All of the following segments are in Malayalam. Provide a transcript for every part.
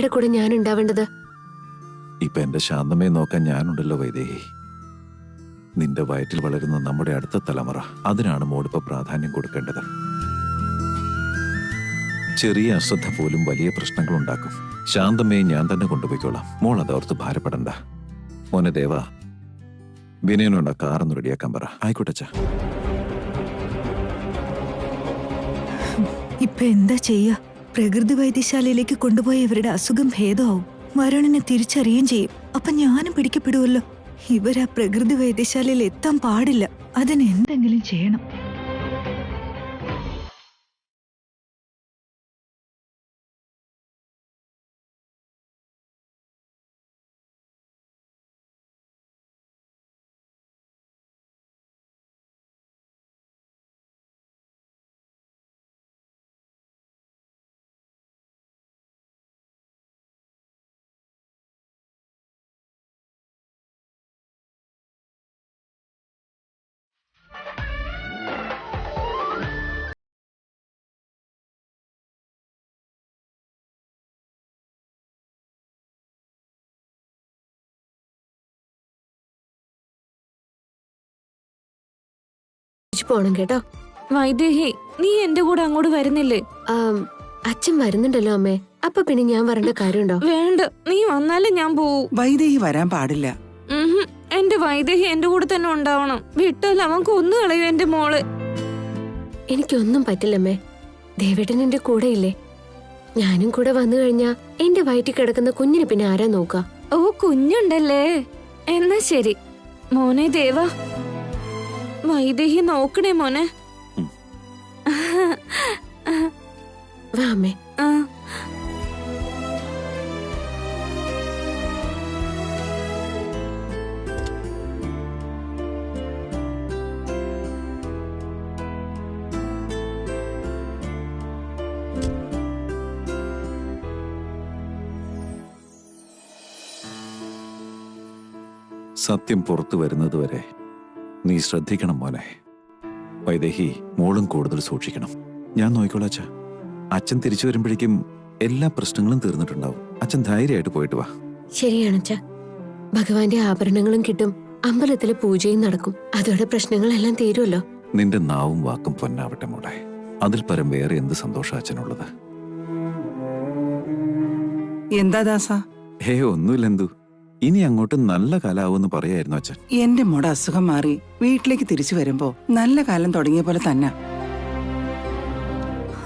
കൂടെ ഞാൻ ഉണ്ടാവേണ്ടത്? ഇപ്പൊ എന്റെ ശാന്തമയെ നോക്കാൻ ഞാനുണ്ടല്ലോ വൈദേഹി. നിന്റെ വയറ്റിൽ വളരുന്ന നമ്മുടെ അടുത്ത തലമുറ, അതിനാണ് മോളിപ്പോ പ്രാധാന്യം കൊടുക്കേണ്ടത്. ചെറിയ അശ്രദ്ധ പോലും വലിയ പ്രശ്നങ്ങൾ ഉണ്ടാക്കും. ശാന്തമയെ ഞാൻ തന്നെ കൊണ്ടുപോയിക്കോളാം. മോൾ അതോർത്ത് ഭാരപ്പെടണ്ട. മോനെ ദേവ, വിനയനോട് കാറൊന്ന് റെഡിയാക്കാൻ പറ. ആയിക്കോട്ടെ. ഇപ്പൊ എന്താ ചെയ്യാ? പ്രകൃതി വൈദ്യശാലയിലേക്ക് കൊണ്ടുപോയ ഇവരുടെ അസുഖം ഭേദമാവും, വരുണിനെ തിരിച്ചറിയുകയും ചെയ്യും. അപ്പൊ ഞാനും പിടിക്കപ്പെടുമല്ലോ. ഇവരാ പ്രകൃതി വൈദ്യശാലയിൽ എത്താൻ പാടില്ല. അതിന് എന്തെങ്കിലും ചെയ്യണം. പോണം കേട്ടോ. വൈദേഹി, നീ എന്റെ കൂടെ അങ്ങോട്ട് വരുന്നില്ലേ? അച്ഛൻ വരുന്നുണ്ടല്ലോ അമ്മേ. അപ്പൊ പിന്നെ ഞാൻ വരേണ്ട കാര്യമുണ്ടോ? വേണ്ട, നീ വന്നാലേ ഞാൻ പോവും. വൈദേഹി വരാൻ പാടില്ല. എന്റെ വൈദേഹി എന്റെ കൂടെ തന്നെ ഉണ്ടാവണം. വിട്ടാൽ അവൻ കൊന്നു കളയും എന്റെ മോള്. എനിക്കൊന്നും പറ്റില്ലമ്മേ. ദേവേട്ടൻ എന്റെ കൂടെ ഇല്ലേ? ഞാനും കൂടെ വന്നു കഴിഞ്ഞാ എന്റെ വയറ്റിൽ കിടക്കുന്ന കുഞ്ഞിനെ പിന്നെ ആരാ നോക്ക? ഓ, കുഞ്ഞുണ്ടല്ലേ? എന്നാ ശരി മോനെ ദേവ. വൈദേഹി നോക്കണേ മോനെ. വാ അമ്മേ. സത്യം പുറത്തു വരുന്നതുവരെ നീ ശ്രദ്ധിക്കണം മോനെ. വൈദേഹി, മോളും കൂടുതൽ സൂക്ഷിക്കണം. ഞാൻ നോക്കിക്കോളാം അച്ഛാ. അച്ഛൻ തിരിച്ചു വരുമ്പോഴേക്കും എല്ലാ പ്രശ്നങ്ങളും തീർന്നിട്ടുണ്ടാവും. അച്ഛൻ ധൈര്യമായിട്ട് പോയിട്ട് വാ. ശരിയാണ് അച്ഛാ. ഭഗവാന്റെ ആഭരണങ്ങളും കിട്ടും, അമ്പലത്തിലെ പൂജയും നടക്കും. അതോടെ പ്രശ്നങ്ങളെല്ലാം തീരുമല്ലോ. നിന്റെ നാവും വാക്കും പൊന്നാവട്ടെ മോളെ. അതിൽ പരം വേറെ എന്ത് സന്തോഷം അച്ഛനുള്ളത്? എന്താ ദാസ? ഹേ, ഒന്നുമില്ലെന്തു. ഇനി അങ്ങോട്ട് നല്ല കാലാവെന്ന് പറയായിരുന്നു അച്ഛൻ. എന്റെ മോടെ അസുഖം മാറി വീട്ടിലേക്ക് തിരിച്ചു വരുമ്പോ നല്ല കാലം തുടങ്ങിയ പോലെ തന്നെ.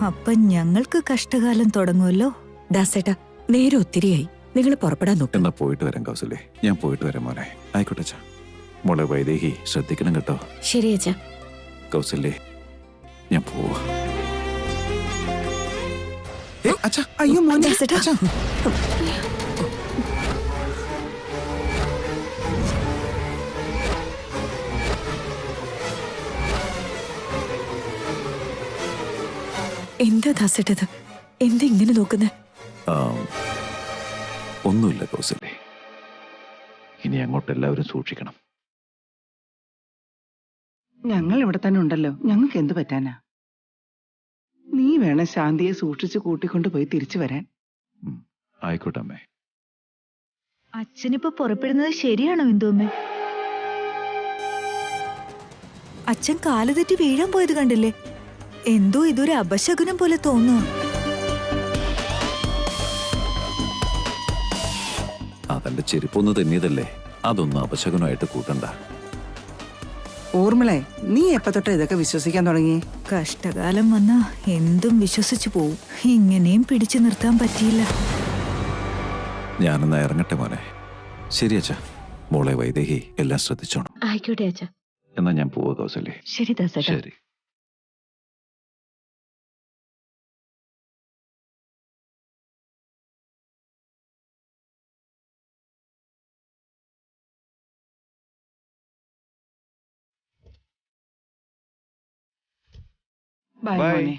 അപ്പൊ ഞങ്ങൾക്ക് കഷ്ടകാലം തുടങ്ങുമല്ലോ. ദാസേട്ടാ, നേരെ ഒത്തിരിയായി. നിങ്ങൾ പുറപ്പെടാൻ നോക്കും. എന്നാ പോയിട്ട് വരാം കൗസല്യേ. ഞാൻ പോയിട്ട് വരാം മോനെ. ആയിക്കോട്ടെ അച്ഛാ. മോളെ വൈദേഹി, ശ്രദ്ധിക്കണം കേട്ടോ. ശരി അച്ഛാ. കൗസല്യേ, ഞാൻ പോവാ. അയ്യോ മോനെ. ദാസേട്ടാ, എന്താ ദാസേട്ടത്? എന്താ ഇങ്ങനെ നോക്കുന്നേ? ഒന്നുമില്ല കൗസല്യേ. ഇനി അങ്ങോട്ട് എല്ലാവരും സൂക്ഷിക്കണം. ഞങ്ങൾ ഇവിടെ തന്നെ ഉണ്ടല്ലോ. ഞങ്ങൾക്ക് എന്ത് പറ്റാനാ? നീ വേണം ശാന്തിയെ സൂക്ഷിച്ച് കൂട്ടിക്കൊണ്ടു പോയി തിരിച്ചു വരാൻ. ആയിക്കോട്ടെ അമ്മേ. അച്ഛനിപ്പോ പുറപ്പെടുന്നത് ശരിയാണോ എന്തോമ്മേ? അച്ഛൻ കാല് തെറ്റി വീഴാൻ പോയത് കണ്ടില്ലേ? എന്തോ ഇതൊരു അപശകുനം പോലെ തോന്നുന്നു. അതെന്റെ ചെരുപ്പൊന്ന് തന്നിയതല്ലേ. അതൊന്നും അപശകനമായിട്ട് കൂട്ടണ്ട. ഊർമിളെ, നീ എപ്പ തൊട്ട് ഇതൊക്കെ വിശ്വസിക്കാൻ തുടങ്ങി? കഷ്ടകാലം വന്നാ എന്തും വിശ്വസിച്ചു പോവും. ഇങ്ങനെയും പിടിച്ചു നിർത്താൻ പറ്റിയില്ല. ഞാനെന്നാ ഇറങ്ങട്ടെ മോനെ. ശരി അച്ഛാ. മോളെ വൈദേഹി, എല്ലാം ശ്രദ്ധിച്ചോണം. ആയിക്കോട്ടെ അച്ഛാ. എന്നാ ഞാൻ പോവാ കൗസല്യേ. ശരി ദാസേട്ടാ. ശരി. ബൈ മോനെ.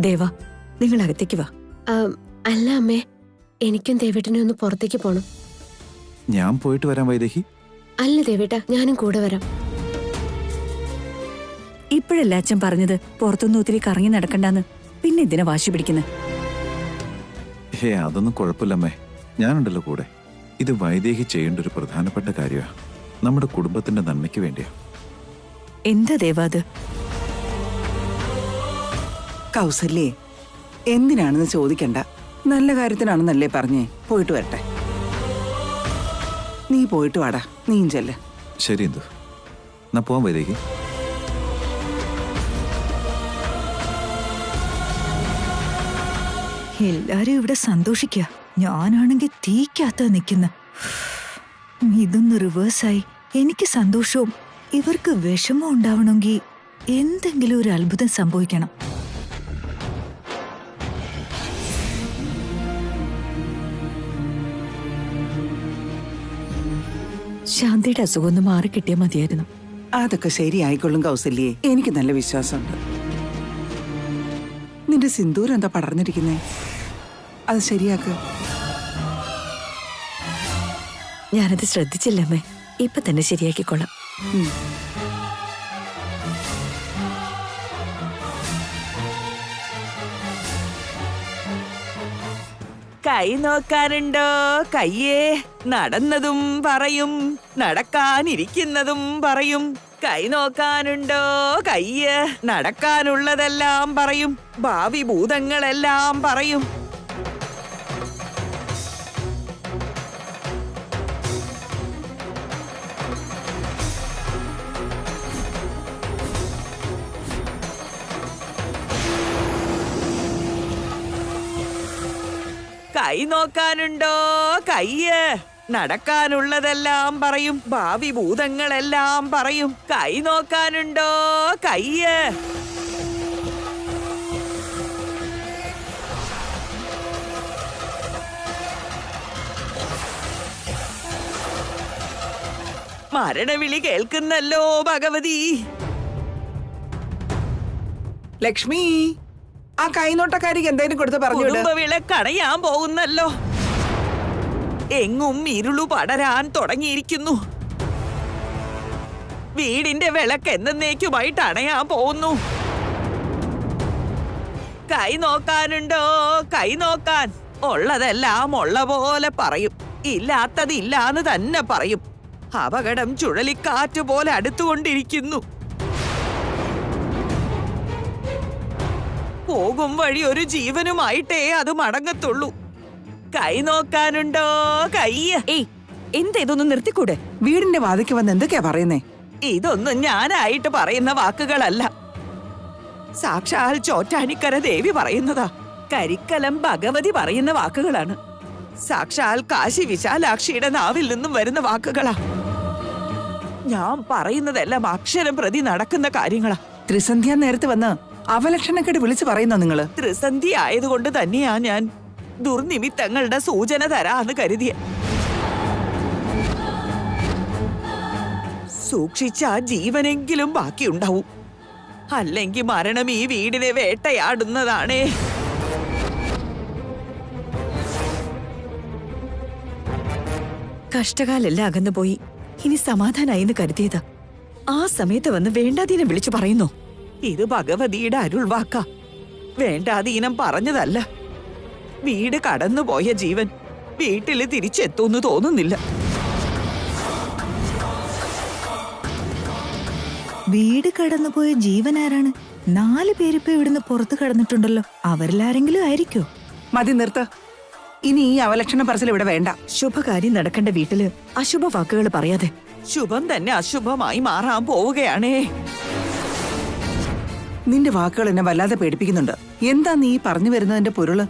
ദേവ, നിങ്ങൾ അകത്തേക്ക് വാ. അല്ല അമ്മേ, എനിക്കും ദേവേട്ടനെ ഒന്ന് പുറത്തേക്ക് പോണം. ഞാൻ പോയിട്ട് വരാം വൈദേഹി. അല്ല ദേവേട്ട, ഞാനും കൂടെ വരാം. ഇപ്പോഴല്ല അച്ഛൻ പറഞ്ഞത് പുറത്തൊന്നും ഒത്തിരി കറങ്ങി നടക്കണ്ടെന്ന്. പിന്നെ ഇതിനെ വാശി പിടിക്കുന്നത്? ഹേ, അതൊന്നും കുഴപ്പമില്ലമ്മേ, ഞാനുണ്ടല്ലോ കൂടെ. ഇത് വൈദേഹി ചെയ്യേണ്ട ഒരു പ്രധാനപ്പെട്ട കാര്യമാണ്. നമ്മുടെ കുടുംബത്തിന്റെ നന്മയ്ക്ക് വേണ്ടിയാ. എന്താ ദേവാ അത്? കൗസല്യേ, എന്തിനാണെന്ന് ചോദിക്കണ്ട. നല്ല കാര്യത്തിനാണെന്നല്ലേ പറഞ്ഞേ. പോയിട്ട് വരട്ടെ. നീ പോയിട്ട് വാടാ. നീയും ചെല്ല്. ശരി എന്തു, എന്നാ പോവാൻ വൈദേഹി. എല്ലാരും ഇവിടെ സന്തോഷിക്കുക, ഞാനാണെങ്കിൽ തീക്കകത്താ നിൽക്കുന്ന. ഇതൊന്ന് റിവേഴ്സായി എനിക്ക് സന്തോഷവും ഇവർക്ക് വിഷമം ഉണ്ടാവണമെങ്കിൽ എന്തെങ്കിലും ഒരു അത്ഭുതം സംഭവിക്കണം. ശാന്തിയുടെ അസുഖം ഒന്ന് മാറിക്കിട്ടിയാൽ മതിയായിരുന്നു. അതൊക്കെ ശരിയായിക്കൊള്ളും കൗസല്യേ, എനിക്ക് നല്ല വിശ്വാസമുണ്ട്. നിന്റെ സിന്ദൂരം എന്താ പടർന്നിരിക്കുന്നേ? അത് ശരിയാക്ക്. ഞാനത് ശ്രദ്ധിച്ചില്ലമ്മേ. ഇപ്പൊ തന്നെ ശരിയാക്കിക്കൊള്ളാം. കൈ നോക്കാനുണ്ടോ കയ്യേ? നടന്നതും പറയും, നടക്കാനിരിക്കുന്നതും പറയും. കൈ നോക്കാനുണ്ടോ കയ്യ്? നടക്കാനുള്ളതെല്ലാം പറയും, ഭാവി ഭൂതങ്ങളെല്ലാം പറയും. കൈ നോക്കാനുണ്ടോ കയ്യ്? നടക്കാനുള്ളതെല്ലാം പറയും, ഭാവി ഭൂതങ്ങളെല്ലാം പറയും. കൈ നോക്കാനുണ്ടോ കയ്യ്? മരണവിളി കേൾക്കുന്നല്ലോ ഭഗവതി. ലക്ഷ്മി, ആ കൈനോട്ടക്കാരിക്ക് എന്തേലും കൊടുത്ത് പറഞ്ഞു. കുടുംബവിളക്കണയാൻ പോകുന്നല്ലോ. എങ്ങും ഇരുളു പടരാൻ തുടങ്ങിയിരിക്കുന്നു. വീടിന്റെ വിളക്ക് എന്നേക്കുമായിട്ട് അണയാൻ പോകുന്നു. കൈ നോക്കാനുണ്ടോ കൈ നോക്കാൻ? ഉള്ളതെല്ലാം ഉള്ള പോലെ പറയും, ഇല്ലാത്തത് ഇല്ലാന്ന് തന്നെ പറയും. അപകടം ചുഴലിക്കാറ്റ് പോലെ അടുത്തുകൊണ്ടിരിക്കുന്നു. പോകും വഴി ഒരു ജീവനുമായിട്ടേ അത് മടങ്ങത്തുള്ളൂ. കൈ നോക്കാനുണ്ടോ കയ്യ്? ഏയ്, എന്താ ഇതൊന്നും നിർത്തിക്കൂടെ? വീടിന്റെ വാതിക്ക് വന്ന് എന്തൊക്കെയാ പറയുന്നേ? ഇതൊന്നും ഞാനായിട്ട് പറയുന്ന വാക്കുകളല്ല. സാക്ഷാൽ ചോറ്റാനിക്കര ദേവി പറയുന്നതാ. കരിക്കലം ഭഗവതി പറയുന്ന വാക്കുകളാണ്. സാക്ഷാൽ കാശി വിശാലാക്ഷിയുടെ നാവിൽ നിന്നും വരുന്ന വാക്കുകളാ. ഞാൻ പറയുന്നതെല്ലാം അക്ഷരം പ്രതി നടക്കുന്ന കാര്യങ്ങളാ. ത്രിസന്ധ്യ നേരത്ത് വന്ന് അവലക്ഷണക്കേട് വിളിച്ചു പറയുന്നോ നിങ്ങള്? ത്രിസന്ധി ആയതുകൊണ്ട് തന്നെയാ ഞാൻ ദുർനിമിത്തങ്ങളുടെ സൂചന തരാന്ന് കരുതിയ. സൂക്ഷിച്ച ജീവനെങ്കിലും ബാക്കിയുണ്ടാവും. അല്ലെങ്കിൽ മരണം ഈ വീടിനെ വേട്ടയാടുന്നതാണേ. കഷ്ടകാലെല്ലാം അകന്നുപോയി. ഇനി സമാധാനായിന്ന് കരുതിയതാ. ആ സമയത്ത് വന്ന് വേണ്ടാതീനം വിളിച്ചു പറയുന്നോ? ഇത് ഭഗവതിയുടെ അരുൾവാക്ക. വേണ്ടാതീനം പറഞ്ഞതല്ല. വീട് കടന്നുപോയ ജീവൻ വീട്ടില് തിരിച്ചെത്തൂന്ന് തോന്നുന്നില്ല. വീട് കടന്നുപോയ ജീവനാരാണ്? 4 പേരിപ്പോ ഇവിടുന്ന് പുറത്ത് കടന്നിട്ടുണ്ടല്ലോ. അവരിലാരെങ്കിലും ആയിരിക്കോ? മതി, നിർത്ത്. ഇനി ഈ അവലക്ഷണം പറച്ചിൽ ഇവിടെ വേണ്ട. ശുഭകാര്യം നടക്കേണ്ട വീട്ടില് അശുഭ വാക്കുകൾ പറയാതെ. ശുഭം തന്നെ അശുഭമായി മാറാൻ പോവുകയാണേ. നിന്റെ വാക്കുകൾ എന്നെ വല്ലാതെ പേടിപ്പിക്കുന്നുണ്ട്. എന്താ നീ പറഞ്ഞു വരുന്നതിന്റെ പൊരുള്?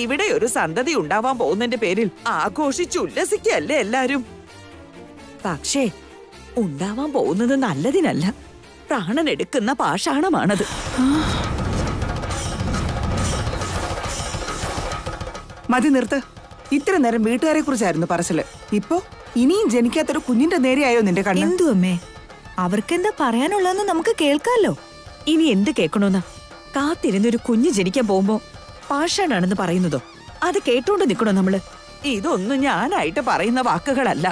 ഇവിടെ ഒരു സന്തതി ഉണ്ടാവാൻ പോകുന്നതിന്റെ പേരിൽ ആഘോഷിച്ചുല്ലസിക്കല്ലേ എല്ലാരും. പക്ഷേ ഉണ്ടാവാൻ പോകുന്നത് നല്ലതിനല്ല, പ്രാണനെടുക്കുന്ന പാഷാണമാണത്. മതി, നിർത്ത്. ഇത്ര നേരം വീട്ടുകാരെ കുറിച്ചായിരുന്നു പറച്ചില്. ഇപ്പോ ഇനിയും ജനിക്കാത്തൊരു കുഞ്ഞിന്റെ നേരെയായോ നിന്റെ കണ്ണ്? എന്തു അമ്മേ, അവർക്കെന്താ പറയാനുള്ളതെന്ന് നമുക്ക് കേൾക്കാലോ. ഇനി എന്ത് കേൾക്കണോന്നാ? കാത്തിരുന്നൊരു കുഞ്ഞ് ജനിക്കാൻ പോകുമ്പോ പാഷാണാണെന്ന് പറയുന്നതോ? അത് കേട്ടോണ്ട് നിക്കണോ നമ്മള്? ഇതൊന്നും ഞാനായിട്ട് പറയുന്ന വാക്കുകളല്ല.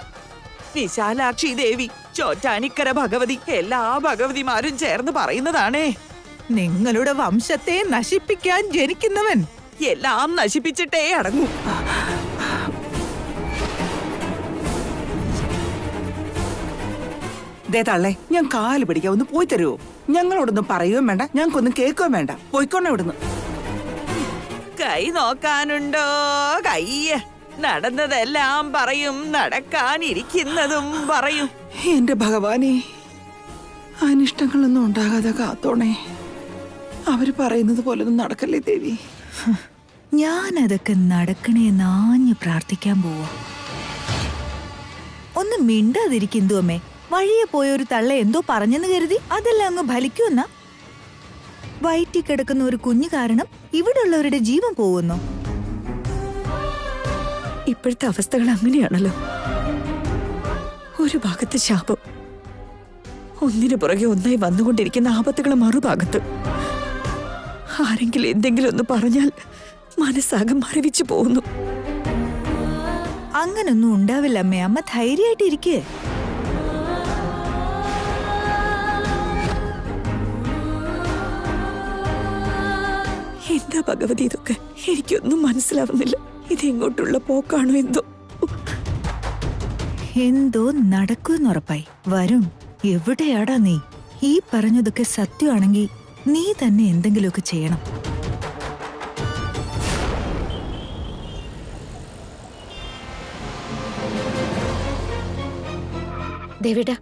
വിശാലാക്ഷി ദേവി, ചോറ്റാനിക്കര ഭഗവതി, എല്ലാ ഭഗവതിമാരും ചേർന്ന് പറയുന്നതാണേ. നിങ്ങളുടെ വംശത്തെ നശിപ്പിക്കാൻ ജനിക്കുന്നവൻ എല്ലാം നശിപ്പിച്ചിട്ടേ അടങ്ങൂ. ദേ തള്ളേ, ഞാൻ കാല് പിടിക്കാം, ഒന്ന് പോയി തരുമോ? ഞങ്ങളോടൊന്നും പറയുകയും വേണ്ട, ഞങ്ങൾക്കൊന്നും കേൾക്കുകയും വേണ്ട. പോയിക്കോണേ ഇവിടുന്ന്. കൈ നോക്കാനുണ്ടോ? കയ്യ് നടന്നതെല്ലാം പറയും, നടക്കാനിരിക്കുന്നതും പറയും. എന്റെ ഭഗവാനെ, അനിഷ്ടങ്ങളൊന്നും ഉണ്ടാകാതെ കാത്തോണേ. അവര് പറയുന്നത് പോലൊന്നും നടക്കല്ലേ ദേവി. ഞാനതൊക്കെ നടക്കണേന്ന് ആഞ്ഞു പ്രാർത്ഥിക്കാൻ പോവാ. ഒന്ന് മിണ്ടാതിരിക്കുന്നു അമ്മേ. വഴിയെ പോയ ഒരു തള്ള എന്തോ പറഞ്ഞെന്ന് കരുതി അതെല്ലാം അങ്ങ് ഫലിക്കുമെന്ന? വയറ്റി കിടക്കുന്ന ഒരു കുഞ്ഞു കാരണം ഇവിടെ ഉള്ളവരുടെ ജീവൻ പോകുന്നു. ഇപ്പോഴത്തെ അവസ്ഥകൾ അങ്ങനെയാണല്ലോ. ഒരു ഭാഗത്ത് ശാപം, ഒന്നിനു പുറകെ ഒന്നായി വന്നുകൊണ്ടിരിക്കുന്ന ആപത്തുകൾ മറുഭാഗത്ത്. ആരെങ്കിലും എന്തെങ്കിലും ഒന്ന് പറഞ്ഞാൽ മനസ്സാകെ മരവിച്ചു പോകുന്നു. അങ്ങനൊന്നും ഉണ്ടാവില്ല അമ്മേ. അമ്മ ധൈര്യമായിട്ടിരിക്കേ. എന്താ ഭഗവതി ഇതൊക്കെ? എനിക്കൊന്നും മനസ്സിലാവുന്നില്ല. ഇതെങ്ങോട്ടുള്ള പോക്കാണോ എന്തോ. എന്തോ നടക്കുമെന്നുറപ്പായി. വരുൺ, എവിടെയാടാ നീ? ഈ പറഞ്ഞതൊക്കെ സത്യമാണെങ്കിൽ നീ തന്നെ എന്തെങ്കിലുമൊക്കെ ചെയ്യണം. ദേവേട്ടാ,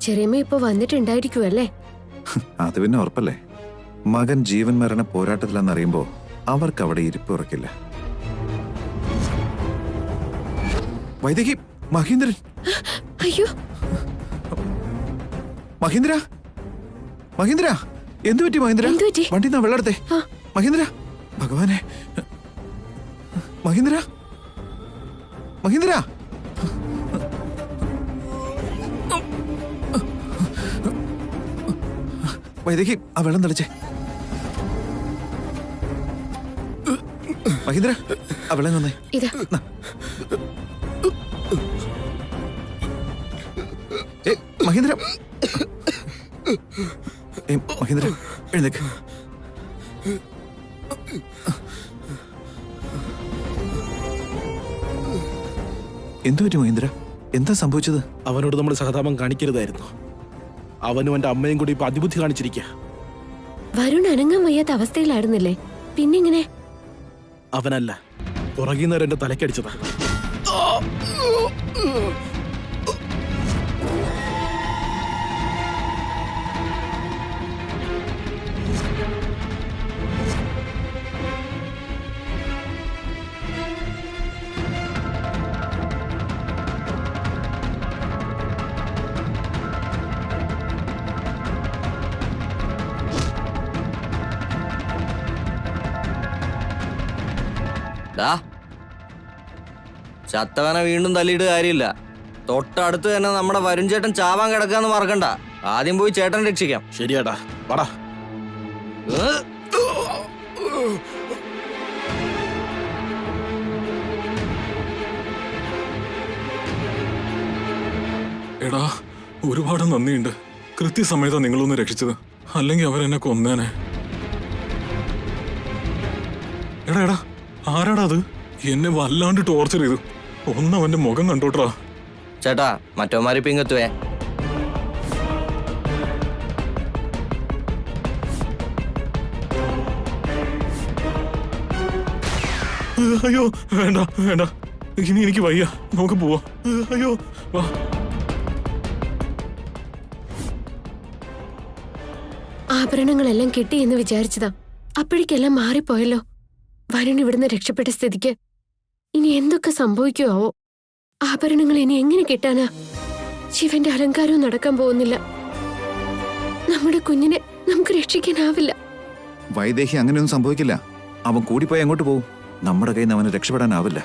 ചെറിയമ്മ ഇപ്പൊ വന്നിട്ടുണ്ടായിരിക്കുമല്ലേ? അത് പിന്നെ ഉറപ്പല്ലേ. മകൻ ജീവൻ മരണ പോരാട്ടത്തിലെന്നറിയുമ്പോ അവർക്ക് അവിടെ ഇരിപ്പ് ഉറക്കില്ല. വൈദേഹി, മഹേന്ദ്രൻ. അയ്യോ മഹേന്ദ്ര, മഹേന്ദ്ര, എന്തു പറ്റി മഹേന്ദ്ര? വണ്ടിന്ന് വെള്ളെടുത്തേ. മഹേന്ദ്ര, ഭഗവാനെ, മഹേന്ദ്ര, മഹേന്ദ്ര. വൈദേഹി, ആ വെള്ളം തെളിച്ചേ. മഹേന്ദ്ര, ആ വെള്ളം വന്നേ. ഇതാ. മഹേന്ദ്ര, മഹേന്ദ്ര, എഴുന്നേക്ക്. എന്തു പറ്റി മഹേന്ദ്ര? എന്താ സംഭവിച്ചത്? അവനോട് നമ്മൾ സഹതാപം കാണിക്കരുതായിരുന്നു. അവനും എന്റെ അമ്മയും കൂടി ഇപ്പൊ അതിബുദ്ധി കാണിച്ചിരിക്കുക. വരുൺ അനങ്ങാൻ വയ്യാത്ത അവസ്ഥയിലായിരുന്നില്ലേ, പിന്നിങ്ങനെ? അവനല്ല, പുറകിന്നവർ എന്റെ തലക്കടിച്ചതാ. ചത്തവനെ വീണ്ടും തല്ലിയിട്ട് കാര്യമില്ല. തൊട്ടടുത്ത് തന്നെ നമ്മുടെ വരുൺ ചേട്ടൻ ചാവാൻ കിടക്കാന്ന് മറക്കണ്ട. ആദ്യം പോയി ചേട്ടൻ രക്ഷിക്കാം. ശരിയാടാ, വാടാ. എടാ, ഒരുപാട് നന്ദിയുണ്ട്. കൃത്യസമയത്താ നിങ്ങളൊന്ന് രക്ഷിച്ചത്. അല്ലെങ്കിൽ അവരെന്നെ കൊന്നേനെ. എടാ എടാ, ആരാടാ അത്? എന്നെ വല്ലാണ്ട് ടോർച്ചർ ചെയ്തു. ഒന്നവന്റെ മുഖം കണ്ടോട്ടാ. ചേട്ടാ, മറ്റോമാരി പിങ്ങത്തുവേ. അയ്യോ, വേണ്ട വേണ്ട, ഇനി എനിക്ക് വയ്യ. നമുക്ക് പോവാ. അയ്യോ, വാ. ആഭരണങ്ങളെല്ലാം കിട്ടി എന്ന് വിചാരിച്ചതാ. അപ്പോഴേക്കെല്ലാം മാറിപ്പോയല്ലോ. വരുൺ ഇവിടുന്ന് രക്ഷപ്പെട്ട സ്ഥിതിക്ക് ഇനി എന്തൊക്കെ സംഭവിക്കുവോ? ആഭരണങ്ങൾ ഇനി എങ്ങനെ കിട്ടാനാ? ശിവന്റെ അലങ്കാരവും നടക്കാൻ പോകുന്നില്ല. നമ്മുടെ കുഞ്ഞിനെ നമുക്ക് രക്ഷിക്കാനാവില്ല. വൈദേഹി, അങ്ങനെയൊന്നും സംഭവിക്കില്ല. അവൻ കൂടിപ്പോയി അങ്ങോട്ട് പോവും. നമ്മുടെ കയ്യിൽ നിന്ന് അവന് രക്ഷപ്പെടാനാവില്ല.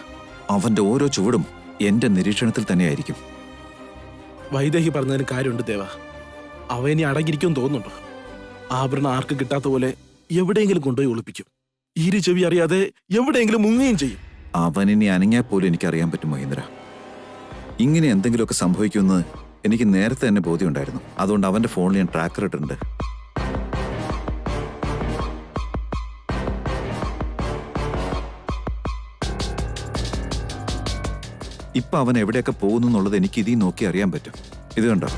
അവന്റെ ഓരോ ചുവടും എന്റെ നിരീക്ഷണത്തിൽ തന്നെയായിരിക്കും. വൈദേഹി പറഞ്ഞതിന് കാര്യമുണ്ട് ദേവ. അവ ഇനി അടങ്ങിയിരിക്കും തോന്നുന്നുണ്ടോ? ആഭരണം ആർക്കും കിട്ടാത്ത പോലെ എവിടെയെങ്കിലും കൊണ്ടുപോയി ഒളിപ്പിക്കും. ഈര് ചെവി അറിയാതെ എവിടെയെങ്കിലും മുങ്ങുകയും ചെയ്യും. അവനിനി അനങ്ങിയാൽ പോലും എനിക്കറിയാൻ പറ്റും മഹേന്ദ്ര. ഇങ്ങനെ എന്തെങ്കിലുമൊക്കെ സംഭവിക്കുമെന്ന് എനിക്ക് നേരത്തെ തന്നെ ബോധ്യമുണ്ടായിരുന്നു. അതുകൊണ്ട് അവന്റെ ഫോണിൽ ഞാൻ ട്രാക്കർ ഇട്ടിട്ടുണ്ട്. ഇപ്പൊ അവൻ എവിടെയൊക്കെ പോകുന്നു എന്നുള്ളത് എനിക്ക് ഇതീ നോക്കി അറിയാൻ പറ്റും. ഇത് കണ്ടോ?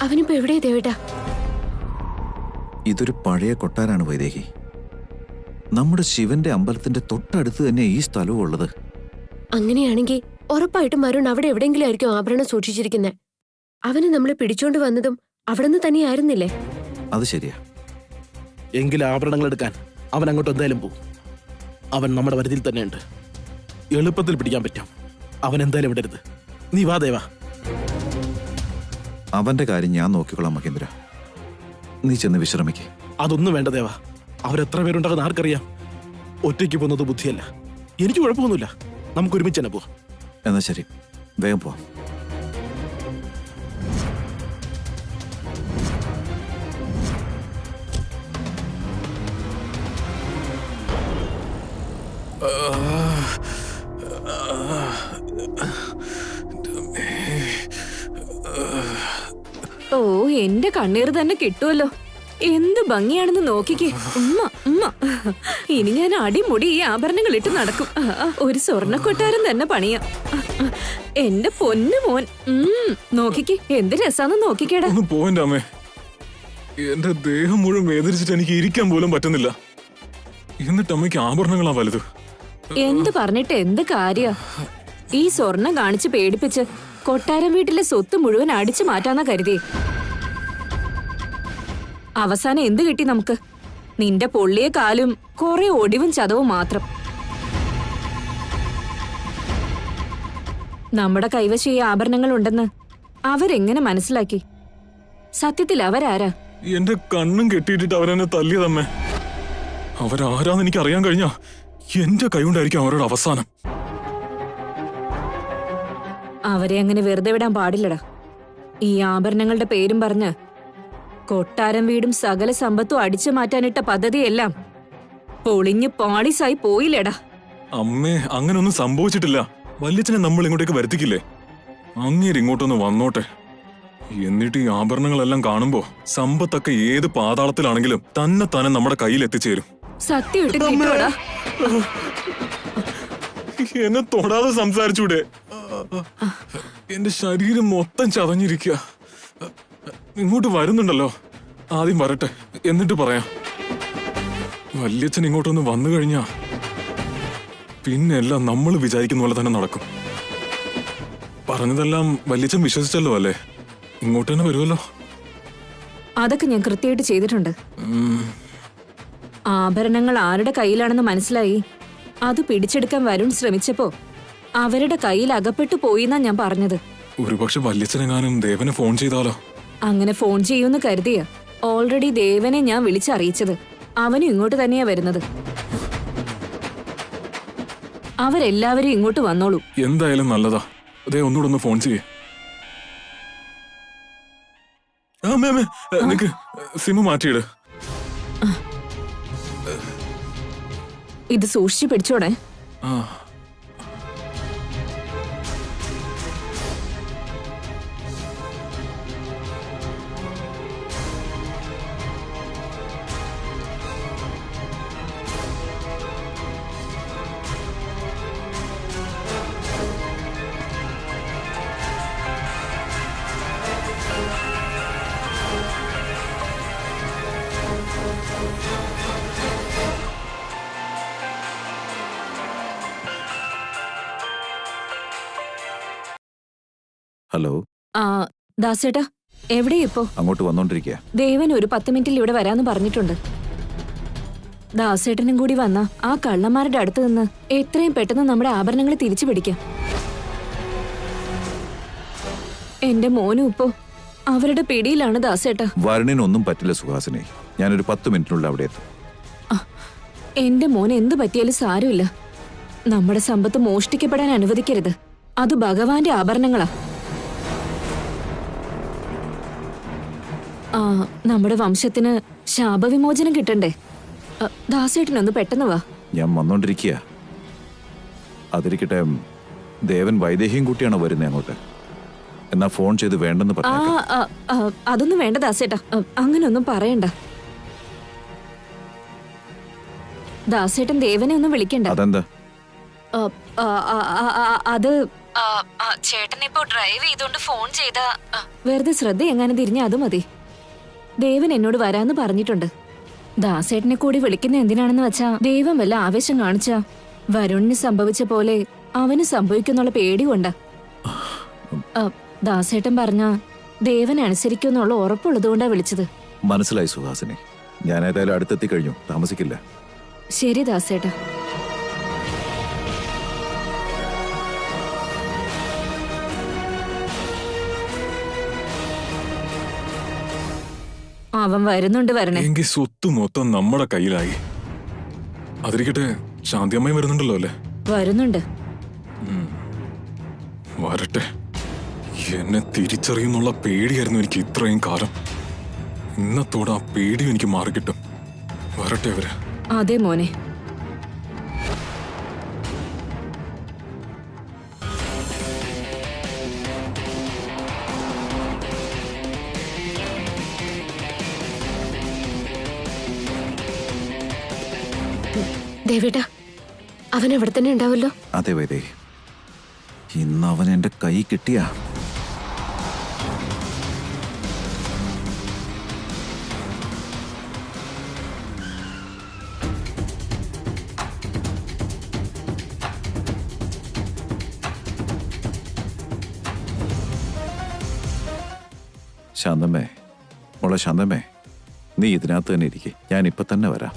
അവനിപ്പോ എവിടെയാ ദേവേട്ടാ? ഇതൊരു പഴയ കൊട്ടാരാണ് വൈദേഹി. നമ്മുടെ ശിവന്റെ അമ്പലത്തിന്റെ തൊട്ടടുത്ത് തന്നെ ഈ സ്ഥലവും ഉള്ളത്. അങ്ങനെയാണെങ്കിൽ ഉറപ്പായിട്ടും വരുൺ അവിടെ എവിടെയെങ്കിലും ആയിരിക്കും ആഭരണം സൂക്ഷിച്ചിരിക്കുന്നത്. അവന് നമ്മളെ പിടിച്ചോണ്ട് വന്നതും അവിടെ നിന്ന് തന്നെയായിരുന്നില്ലേ? അത് ശരിയാ. എങ്കിൽ ആഭരണങ്ങൾ എടുക്കാൻ അവൻ അങ്ങോട്ട് എന്തായാലും പോകും. അവൻ നമ്മുടെ പരിധിയിൽ തന്നെയുണ്ട്. എളുപ്പത്തിൽ പിടിക്കാൻ പറ്റും. അവൻ എന്തായാലും വിടരുത്. നീ വാ ദേവാ. അവന്റെ കാര്യം ഞാൻ നോക്കിക്കൊള്ളാം മഹേന്ദ്ര. നീ ചെന്ന് വിശ്രമിക്കേ. അതൊന്നും വേണ്ട ദേവാ. അവരെത്ര പേരുണ്ടാകുന്ന ആർക്കറിയാം. ഒറ്റയ്ക്ക് പോകുന്നത് ബുദ്ധിയല്ല. എനിക്ക് കുഴപ്പമൊന്നുമില്ല. നമുക്ക് ഒരുമിച്ച് തന്നെ പോവാം. എന്നാ ശരി, വേഗം പോവാം. ഓ, എന്റെ കണ്ണീർ തന്നെ കിട്ടുമല്ലോ. എന്ത് ഭംഗിയാണെന്ന് നോക്കിക്കേ. ഉമ്മ ഉമ്മ. ഇനി ഞാൻ അടിമുടി ഈ ആഭരണങ്ങൾ ഇട്ട് നടക്കും. ഒരു സ്വർണ്ണ കൊട്ടാരം തന്നെ പണിയാം. എന്റെ പൊന്നു മോൻ. നോക്കിക്കേ, എന്ത് രസാന്ന് നോക്കിക്കേടാ. ഒന്ന് പോവന്റെ അമ്മേ. എന്റെ ദേഹം മുഴുവൻ വേദനിച്ചിട്ട് എനിക്ക് ഇരിക്കാൻ പോലും പറ്റുന്നില്ല. എന്നിട്ട് അമ്മയ്ക്ക് ആഭരണങ്ങളാ വലുത്. എന്ത് പറഞ്ഞിട്ട് എന്ത് കാര്യ? ഈ സ്വർണം കാണിച്ച് പേടിപ്പിച്ച് കൊട്ടാരം വീട്ടിലെ സ്വത്ത് മുഴുവൻ അടിച്ചു മാറ്റാന്നാ കരുതി. അവസാനം എന്ത് കിട്ടി നമുക്ക്? നിന്റെ പൊള്ളിയ കാലും കുറെ ഒടിവും ചതവും മാത്രം. നമ്മുടെ കൈവശം ഈ ആഭരണങ്ങൾ ഉണ്ടെന്ന് അവരെങ്ങനെ മനസ്സിലാക്കി? സത്യത്തിൽ അവരാരാ? എന്റെ കണ്ണും കെട്ടിയിട്ടിട്ട് അവരെന്നെ തല്ലിയതമ്മേ. അവരാരാന്ന് എനിക്ക് അറിയാൻ കഴിഞ്ഞാ എന്റെ കൈകൊണ്ടായിരിക്കും അവരുടെ അവസാനം. അവരെ അങ്ങനെ വെറുതെ വിടാൻ പാടില്ലടാ. ഈ ആഭരണങ്ങളുടെ പേരും പറഞ്ഞ് കൊട്ടാരം വീടും സകല സമ്പത്തും അടിച്ചു മാറ്റാനിട്ട പദ്ധതിയെല്ലാം പൊളിഞ്ഞു പാളിസായി പോയില്ലേടാ. അമ്മേ, അങ്ങനൊന്നും സംഭവിച്ചിട്ടില്ല. വല്യച്ഛനെ നമ്മൾ ഇങ്ങോട്ടേക്ക് വരുത്തിക്കില്ലേ? അങ്ങേര് ഇങ്ങോട്ടൊന്ന് വന്നോട്ടെ. എന്നിട്ട് ഈ ആഭരണങ്ങളെല്ലാം കാണുമ്പോ സമ്പത്തൊക്കെ ഏത് പാതാളത്തിലാണെങ്കിലും തന്നെ തന്നെ നമ്മുടെ കയ്യിൽ എത്തിച്ചേരും. സത്യം ഇട്ട് കിട്ടോടാ. എന്നെ തൊടാതെ സംസാരിച്ചൂടെ? എന്റെ ശരീരം മൊത്തം ചതഞ്ഞിരിക്കുക. ഇങ്ങോട്ട് വരുന്നുണ്ടല്ലോ. ആദ്യം വരട്ടെ, എന്നിട്ട് പറയാം. വല്യച്ഛൻ ഇങ്ങോട്ടൊന്ന് വന്നു കഴിഞ്ഞാ പിന്നെ എല്ലാം നമ്മൾ വിചാരിക്കുന്ന പോലെ തന്നെ നടക്കും. പറഞ്ഞതെല്ലാം വല്യച്ഛൻ വിശ്വസിച്ചല്ലോ അല്ലേ? ഇങ്ങോട്ട് തന്നെ വരുമല്ലോ. അതൊക്കെ ഞാൻ കൃത്യമായിട്ട് ചെയ്തിട്ടുണ്ട്. ആഭരണങ്ങൾ ആരുടെ കയ്യിലാണെന്ന് മനസ്സിലായി അത് പിടിച്ചെടുക്കാൻ വരുൺ ശ്രമിച്ചപ്പോ അവരുടെ കയ്യിൽ അകപ്പെട്ടു പോയിന്നാ ഞാൻ പറഞ്ഞത്. ഒരുപക്ഷെ വല്യച്ഛനെങ്ങാനും ദേവനെ ഫോൺ ചെയ്താലോ? അങ്ങനെ ഫോൺ ചെയ്യൂന്ന് കരുതിയ ഓൾറെഡി ദേവനെ ഞാൻ വിളിച്ചറിയിച്ചത്. അവനും ഇങ്ങോട്ട് തന്നെയാ വരുന്നത്. അവരെല്ലാവരും ഇങ്ങോട്ട് വന്നോളൂ. എന്തായാലും നല്ലതാ. അതേ, ഒന്നുകൂടെ ഒന്ന് ഫോൺ ചെയ്യേ. നിനക്ക് സിം മാറ്റിയിട്. ഇത് സൂക്ഷിച്ചു പിടിച്ചോടെ. ഹലോ. ദാസേട്ടാ, എവിടെയാ ഇപ്പോ? അങ്ങോട്ട് വന്നോണ്ടിരിക്കുക. ദേവൻ ഒരു 10 മിനിറ്റിൽ ഇവിടെ വരാന്ന് പറഞ്ഞിട്ടുണ്ട്. ദാസേട്ടനും കൂടി വന്ന ആ കള്ളന്മാരുടെ അടുത്ത് നിന്ന് എത്രയും പെട്ടെന്ന് നമ്മുടെ ആഭരണങ്ങൾ തിരിച്ചു പിടിക്കാം. എന്റെ മോനും ഇപ്പോ അവരുടെ പിടിയിലാണ് ദാസേട്ടാ. വരുണിനൊന്നും പറ്റില്ല സുഹാസിനെ. ഞാനൊരു 10 മിനിറ്റിനുള്ളിൽ അവിടെ എത്തും. എന്റെ മോൻ എന്ത് പറ്റിയാലും സാരമില്ല. നമ്മുടെ സമ്പത്ത് മോഷ്ടിക്കപ്പെടാൻ അനുവദിക്കരുത്. അത് ഭഗവാന്റെ ആഭരണങ്ങളാ. നമ്മുടെ വംശത്തിന് ശാപവിമോചനം കിട്ടണ്ടേ? ദാസേട്ടനൊന്ന് പെട്ടെന്ന് വാ. ഞാൻ വന്നോണ്ടിരിക്കുക. അതിരിക്കട്ടെ, ദേവൻ വൈദേഹിയും കൂട്ടിയാണോ വരുന്നത് അങ്ങോട്ട്? എന്നാ ഫോൺ ചെയ്ത് വേണ്ടെന്ന് പറഞ്ഞു. അതൊന്നും വേണ്ട ദാസേട്ടാ, അങ്ങനൊന്നും പറയണ്ട. ദാസേട്ടൻ ദേവനെ ഒന്നും വിളിക്കണ്ട. അതെന്താ? അത് ചേട്ടനിപ്പോ ഡ്രൈവ് ചെയ്തോണ്ട് ഫോൺ ചെയ്താ വെറുതെ ശ്രദ്ധ എങ്ങനെ തിരിഞ്ഞ അത് മതി. ദേവൻ എന്നോട് വരാന്ന് പറഞ്ഞിട്ടുണ്ട്. ദാസേട്ടനെ കൂടി വിളിക്കുന്ന എന്തിനാണെന്ന് വെച്ചാ ദൈവം വല്ല ആവേശം കാണിച്ചാ വരുണിന് സംഭവിച്ച പോലെ അവന് സംഭവിക്കുന്നുള്ള പേടി കൊണ്ടാ. ദാസേട്ടൻ പറഞ്ഞ ദേവൻ അനുസരിക്കുന്നുള്ള ഉറപ്പുള്ളതുകൊണ്ടാ വിളിച്ചത്. മനസ്സിലായി സുഹാസിനി. ഞാൻ ഏതായാലും അടുത്തെത്തി കഴിഞ്ഞു, താമസിക്കില്ല. ശരി ദാസേട്ടാ. അവൻ വരുന്നുണ്ട്. വരണേ എങ്കിൽ സ്വത്ത് മൊത്തം നമ്മുടെ കയ്യിലായി. അതിരിക്കട്ടെ, ശാന്തിയമ്മയും വരുന്നുണ്ടല്ലോ അല്ലേ? വരുന്നുണ്ട്. വരട്ടെ. എന്നെ തിരിച്ചറിയുന്നുള്ള പേടിയായിരുന്നു എനിക്ക് ഇത്രയും കാലം. ഇന്നത്തോടെ ആ പേടിയും എനിക്ക് മാറിക്കിട്ടും. വരട്ടെ അവര്. അതെ മോനെ. ദേവേട്ടാ, അവൻ അവിടെ തന്നെ ഉണ്ടാവല്ലോ? അതെ വൈദേഹി, ഇന്ന് അവൻ എന്റെ കൈ കിട്ടിയ ശാന്തമ്മേ, മോളെ ശാന്തമ്മേ, നീ ഇതിനകത്ത് തന്നെ ഇരിക്കെ, ഞാൻ ഇപ്പൊ തന്നെ വരാം.